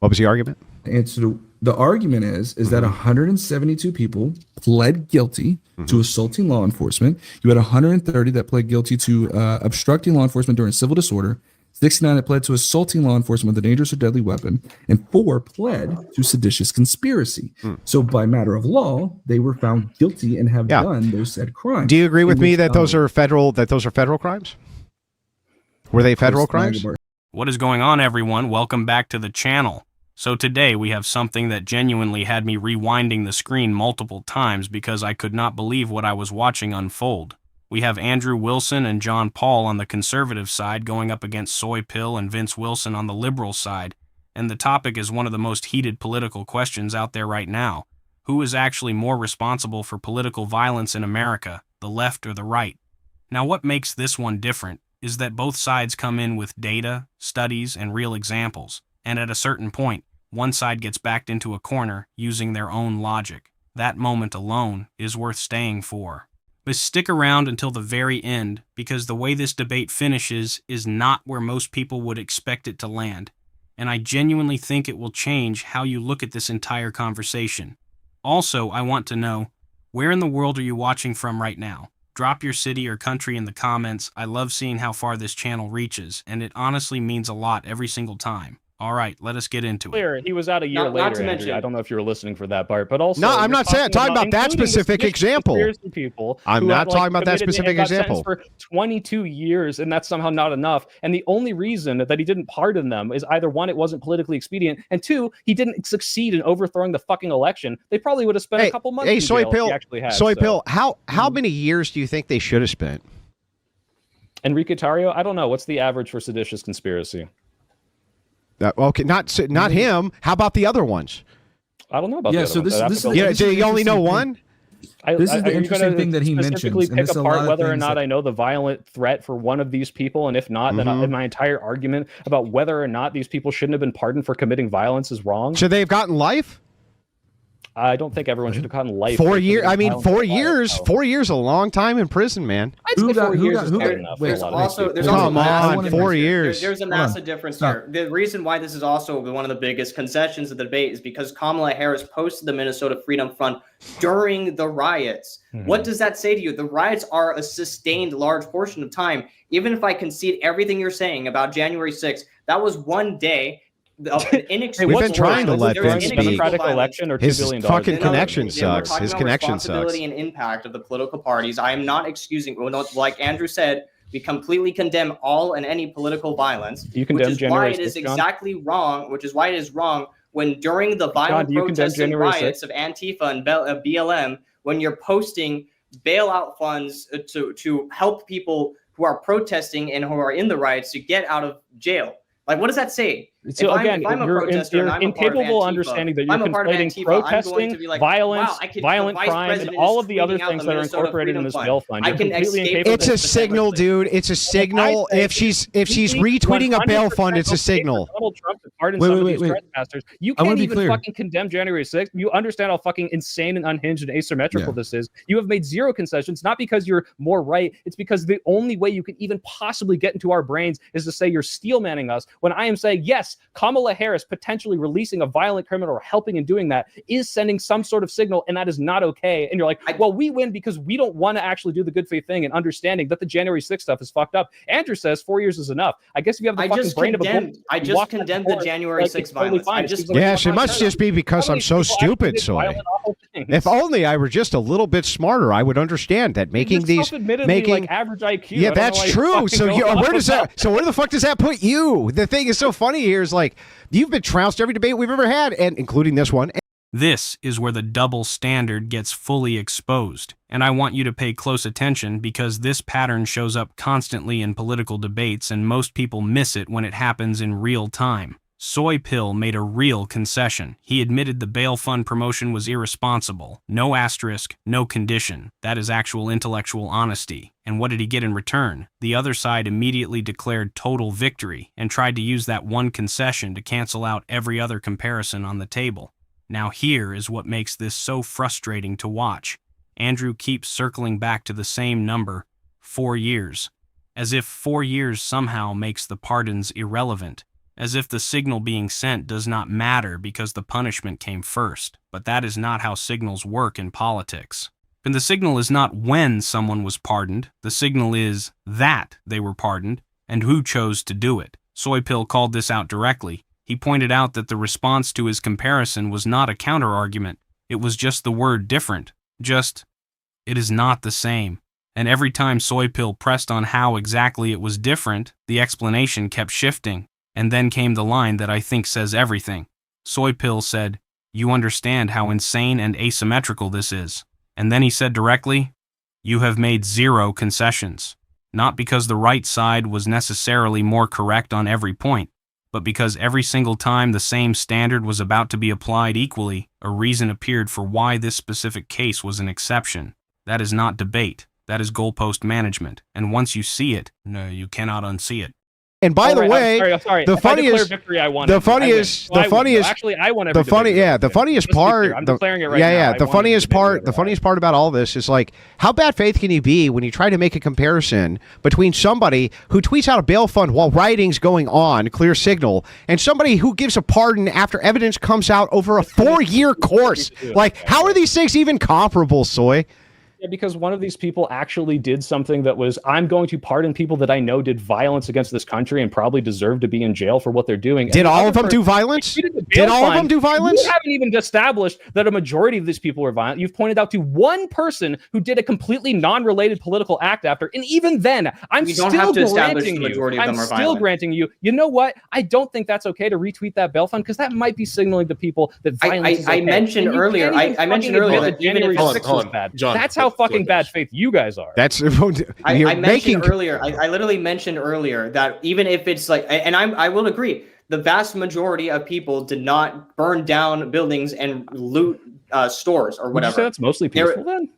What was the argument? Answer the argument is that 172 people pled guilty to assaulting law enforcement. You had 130 that pled guilty to obstructing law enforcement during civil disorder, 69 that pled to assaulting law enforcement with a dangerous or deadly weapon, and 4 pled to seditious conspiracy. So by matter of law, they were found guilty and have done those said crimes. Do you agree with me that those are federal crimes? Were they federal crimes? What is going on, everyone? Welcome back to the channel. So today we have something that genuinely had me rewinding the screen multiple times because I could not believe what I was watching unfold. We have Andrew Wilson and John Paul on the conservative side going up against Soy Pill and Vince Wilson on the liberal side, and the topic is one of the most heated political questions out there right now. Who is actually more responsible for political violence in America, the left or the right? Now what makes this one different is that both sides come in with data, studies, and real examples, and at a certain point, one side gets backed into a corner using their own logic. That moment alone is worth staying for. But stick around until the very end, because the way this debate finishes is not where most people would expect it to land, and I genuinely think it will change how you look at this entire conversation. Also, I want to know, where in the world are you watching from right now? Drop your city or country in the comments. I love seeing how far this channel reaches, and it honestly means a lot every single time. All right, let us get into it. He was out a year later, Andrew. I don't know if you were listening for that part, but also... No, I'm not talking about that specific example. I'm not talking about that specific example. For 22 years, and that's somehow not enough. And the only reason that he didn't pardon them is either, one, it wasn't politically expedient, and two, he didn't succeed in overthrowing the fucking election. They probably would have spent a couple months in jail if he actually had. Soy Pill, how many years do you think they should have spent? Enrique Tarrio? I don't know. What's the average for seditious conspiracy? Okay, not him. How about the other ones? I don't know about the other ones. Do you only know one? This is the interesting thing that he mentions. Specifically pick apart whether or not I know the violent threat for one of these people, and if not, then my entire argument about whether or not these people shouldn't have been pardoned for committing violence is wrong. Should they have gotten life? I don't think everyone should have gotten life. 4 years. I mean, 4 years. 4 years, a long time in prison, man. I'd say 4 years is fair enough. There's also come on, 4 years. There's a massive difference here. The reason why this is also one of the biggest concessions of the debate is because Kamala Harris posted the Minnesota Freedom Front during the riots. What does that say to you? The riots are a sustained large portion of time. Even if I concede everything you're saying about January 6th, that was one day. We've been trying to let Vince speak. Democratic election or $2 billion. His fucking connection sucks. His connection sucks. Responsibility and impact of the political parties. I am not excusing. Like Andrew said, we completely condemn all and any political violence. You condemn January 6th, which is why it is exactly wrong. Which is why it is wrong when during the violent protests and riots of Antifa and BLM, when you're posting bailout funds to help people who are protesting and who are in the riots to get out of jail. Like, what does that say? So again, you're incapable of understanding that you're conflating protesting, violence, violent crime, and all of the other things that are incorporated in this bail fund. It's a signal, dude. It's a signal. If she's retweeting a bail fund, it's a signal. Donald Trump to pardon some of these trespassers. You can't even fucking condemn January 6th. You understand how fucking insane and unhinged and asymmetrical this is. You have made zero concessions, not because you're more right. It's because the only way you can even possibly get into our brains is to say you're steel manning us, when I am saying, yes, Kamala Harris potentially releasing a violent criminal or helping in doing that is sending some sort of signal, and that is not okay. And you're like, well, we win because we don't want to actually do the good faith thing and understanding that the January 6th stuff is fucked up. Andrew says 4 years is enough. I guess if you have the fucking brain of a bull, I just condemned the January 6th violence. Yes, it must just be because I'm so stupid, Soy. If only I were just a little bit smarter, I would understand that making like average IQ. Yeah, that's true. So where the fuck does that put you? The thing is so funny here is like, you've been trounced every debate we've ever had, and including this one. This is where the double standard gets fully exposed, and I want you to pay close attention because this pattern shows up constantly in political debates and most people miss it when it happens in real time. Soy Pill made a real concession. He admitted the bail fund promotion was irresponsible. No asterisk, no condition. That is actual intellectual honesty. And what did he get in return? The other side immediately declared total victory and tried to use that one concession to cancel out every other comparison on the table. Now here is what makes this so frustrating to watch. Andrew keeps circling back to the same number, 4 years. As if 4 years somehow makes the pardons irrelevant. as if the signal being sent does not matter because the punishment came first. But that is not how signals work in politics. And the signal is not when someone was pardoned, the signal is that they were pardoned and who chose to do it. Soypill called this out directly. He pointed out that the response to his comparison was not a counter-argument. It was just the word different. Just, it is not the same. And every time Soypill pressed on how exactly it was different, the explanation kept shifting. And then came the line that I think says everything. Soypill said, "You understand how insane and asymmetrical this is." And then he said directly, "You have made 0 concessions. Not because the right side was necessarily more correct on every point, but because every single time the same standard was about to be applied equally, a reason appeared for why this specific case was an exception. That is not debate. That is goalpost management. And once you see it, no, you cannot unsee it." And by the way, sorry. the funniest, victory I wanted. the funniest, Actually, I won the funny, yeah, the funniest part, I'm declaring it right yeah, now. the funniest part about all this is like, how bad faith can you be when you try to make a comparison between somebody who tweets out a bail fund while rioting's going on, clear signal, and somebody who gives a pardon after evidence comes out over a 4-year course? Like, how are these things even comparable, Soy? Yeah, because one of these people actually did something that was, I'm going to pardon people that I know did violence against this country and probably deserve to be in jail for what they're doing. Did all of them do violence? Did all of them do violence? You haven't even established that a majority of these people were violent. You've pointed out to one person who did a completely non-related political act after, and even then, I'm still granting you. You know what? I don't think that's okay to retweet that bail fund because that might be signaling to people that violence is okay. I mentioned earlier that January 6th was bad. John, that's how fucking bad faith you guys are. That's I mentioned earlier. I literally mentioned earlier that even if it's like, and I will agree, the vast majority of people did not burn down buildings and loot stores or whatever. Would you say that's mostly peaceful then?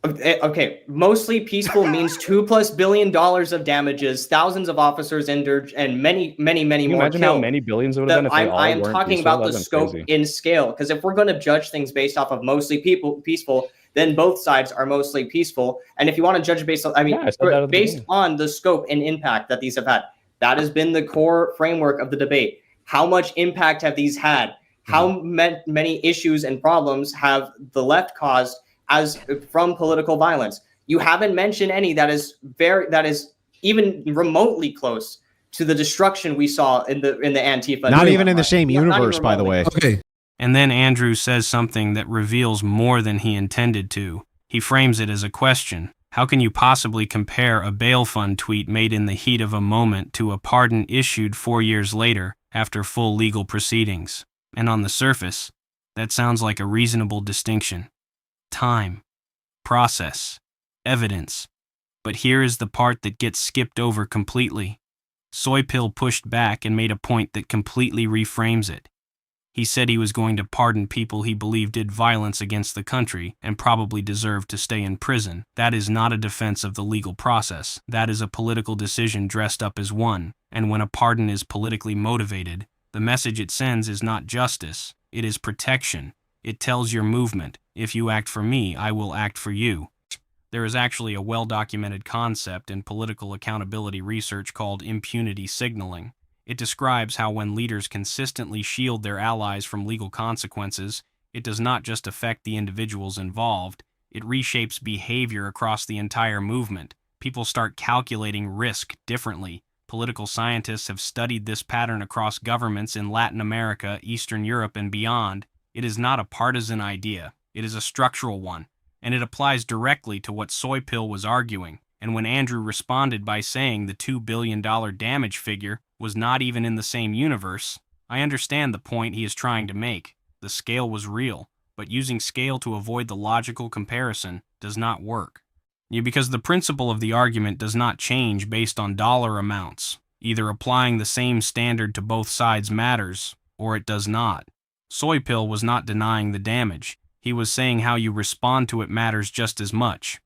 Okay, mostly peaceful means $2+ billion of damages, thousands of officers injured, and many more killed. Imagine how many billions it would have been if they all I am weren't talking peaceful. about the scope in scale, because if we're going to judge things based off of mostly peaceful, then both sides are mostly peaceful. And if you want to judge based on, based on the scope and impact that these have had, that has been the core framework of the debate. How much impact have these had? How many issues and problems have the left caused from political violence? You haven't mentioned any that is even remotely close to the destruction we saw in the Antifa. Not even in the same universe, by the way. Okay. And then Andrew says something that reveals more than he intended to. He frames it as a question. How can you possibly compare a bail fund tweet made in the heat of a moment to a pardon issued 4 years later after full legal proceedings? And on the surface, that sounds like a reasonable distinction. Time, process, evidence. But here is the part that gets skipped over completely. Soypill pushed back and made a point that completely reframes it. He said he was going to pardon people he believed did violence against the country and probably deserved to stay in prison. That is not a defense of the legal process. That is a political decision dressed up as one. And when a pardon is politically motivated, the message it sends is not justice. It is protection. It tells your movement, if you act for me, I will act for you. There is actually a well-documented concept in political accountability research called impunity signaling. It describes how when leaders consistently shield their allies from legal consequences, it does not just affect the individuals involved, it reshapes behavior across the entire movement. People start calculating risk differently. Political scientists have studied this pattern across governments in Latin America, Eastern Europe, and beyond. It is not a partisan idea. It is a structural one, and it applies directly to what Soypill was arguing. And when Andrew responded by saying the $2 billion damage figure was not even in the same universe, I understand the point he is trying to make. The scale was real, but using scale to avoid the logical comparison does not work. Because the principle of the argument does not change based on dollar amounts. Either applying the same standard to both sides matters, or it does not. Soypill was not denying the damage. He was saying how you respond to it matters just as much.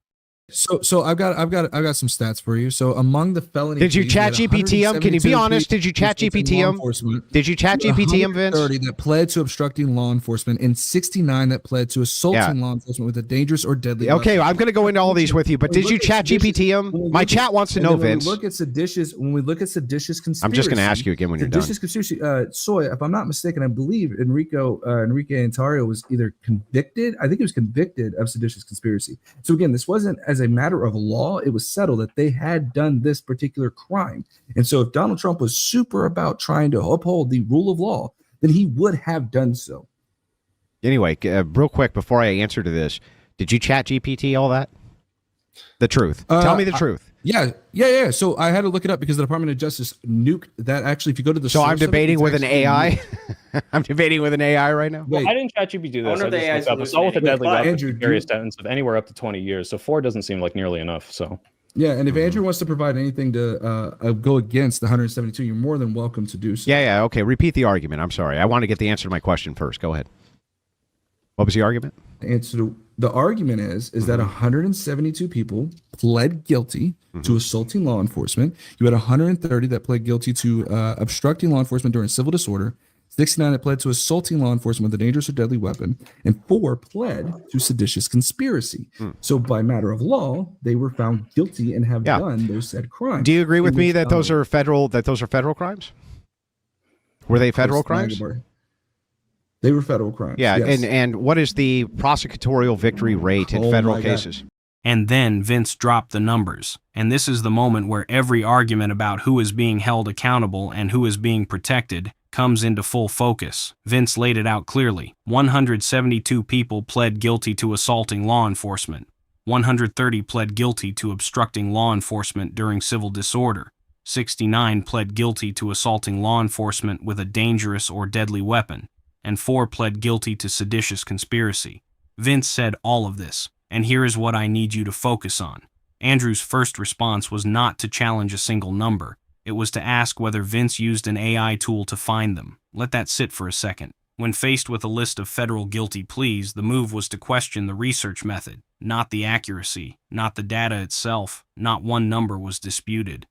So I've got some stats for you. So among the felony, did you chat GPT him? Can you be honest? Did you chat GPT him? Did you chat GPT him, Vince? 30 that pled to obstructing law enforcement and 69 that pled to assaulting law enforcement with a dangerous or deadly Okay, weapon. I'm going to go into all these with you, but did you chat GPT him? My chat wants to know, Vince. When we look at seditious conspiracy, I'm just going to ask you again when you're done. Seditious conspiracy. Soy, if I'm not mistaken, I believe Enrique Antario was either convicted. I think he was convicted of seditious conspiracy. So again, this wasn't as a matter of law. It was settled that they had done this particular crime. And so if Donald Trump was super about trying to uphold the rule of law, then he would have done so. Anyway, real quick before I answer to this, did you chat GPT all that? The truth. Tell me the truth. Yeah. So I had to look it up because the Department of Justice nuked that. Actually, if you go to the I'm debating with an AI. I'm debating with an AI right now. Well, I didn't chat GPT do this. I just looked up assault with a deadly weapon, various sentence of anywhere up to 20 years. So 4 doesn't seem like nearly enough. So yeah, and if Andrew wants to provide anything to go against the 172, you're more than welcome to do so. Yeah. Okay. Repeat the argument. I'm sorry. I want to get the answer to my question first. Go ahead. What was the argument? The argument is that 172 people pled guilty to assaulting law enforcement. You had 130 that pled guilty to obstructing law enforcement during civil disorder, 69 that pled to assaulting law enforcement with a dangerous or deadly weapon, and 4 pled to seditious conspiracy. So by matter of law, they were found guilty and have done those said crimes. Do you agree with me that those are federal crimes? Were they federal crimes? They were federal crimes. Yeah, yes. and what is the prosecutorial victory rate in federal cases? And then Vince dropped the numbers. And this is the moment where every argument about who is being held accountable and who is being protected comes into full focus. Vince laid it out clearly. 172 people pled guilty to assaulting law enforcement. 130 pled guilty to obstructing law enforcement during civil disorder. 69 pled guilty to assaulting law enforcement with a dangerous or deadly weapon. And 4 pled guilty to seditious conspiracy. Vince said all of this, and here is what I need you to focus on. Andrew's first response was not to challenge a single number. It was to ask whether Vince used an AI tool to find them. Let that sit for a second. When faced with a list of federal guilty pleas, the move was to question the research method, not the accuracy, not the data itself. Not one number was disputed.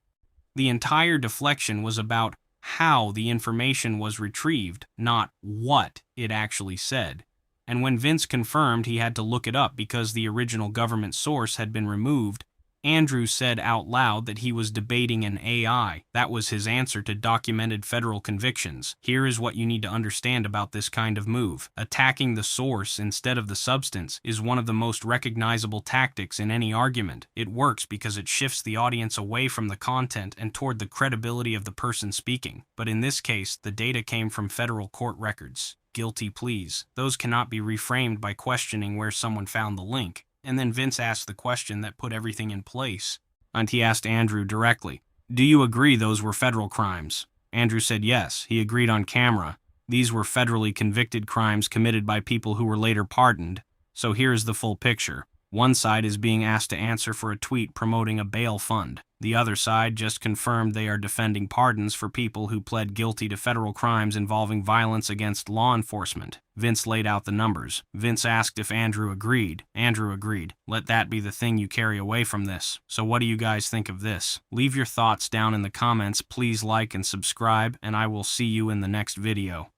The entire deflection was about how the information was retrieved, not what it actually said. And when Vince confirmed he had to look it up because the original government source had been removed, Andrew said out loud that he was debating an AI. That was his answer to documented federal convictions. Here is what you need to understand about this kind of move. Attacking the source instead of the substance is one of the most recognizable tactics in any argument. It works because it shifts the audience away from the content and toward the credibility of the person speaking. But in this case, the data came from federal court records. Guilty pleas. Those cannot be reframed by questioning where someone found the link. And then Vince asked the question that put everything in place. And he asked Andrew directly, "Do you agree those were federal crimes?" Andrew said yes. He agreed on camera. These were federally convicted crimes committed by people who were later pardoned. So here's the full picture. One side is being asked to answer for a tweet promoting a bail fund. The other side just confirmed they are defending pardons for people who pled guilty to federal crimes involving violence against law enforcement. Vince laid out the numbers. Vince asked if Andrew agreed. Andrew agreed. Let that be the thing you carry away from this. So what do you guys think of this? Leave your thoughts down in the comments. Please like and subscribe, and I will see you in the next video.